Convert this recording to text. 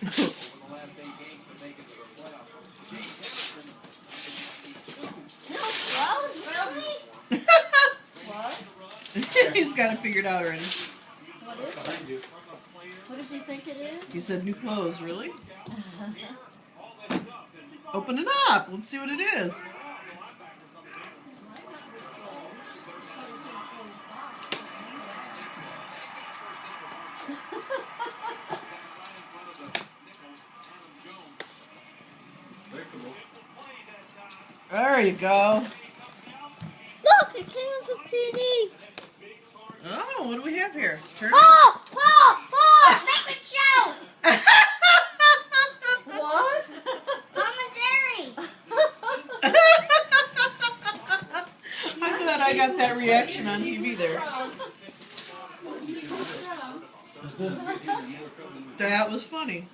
No clothes, really? What? He's got it figured out already. What is it? What does he think it is? He said new clothes, really? Open it up. Let's see what it is. There you go. Look, it came with a CD. Oh, what do we have here? Turn it. Paul, make it show. What? Tom and Jerry. I'm glad I got that reaction on TV there. That was funny.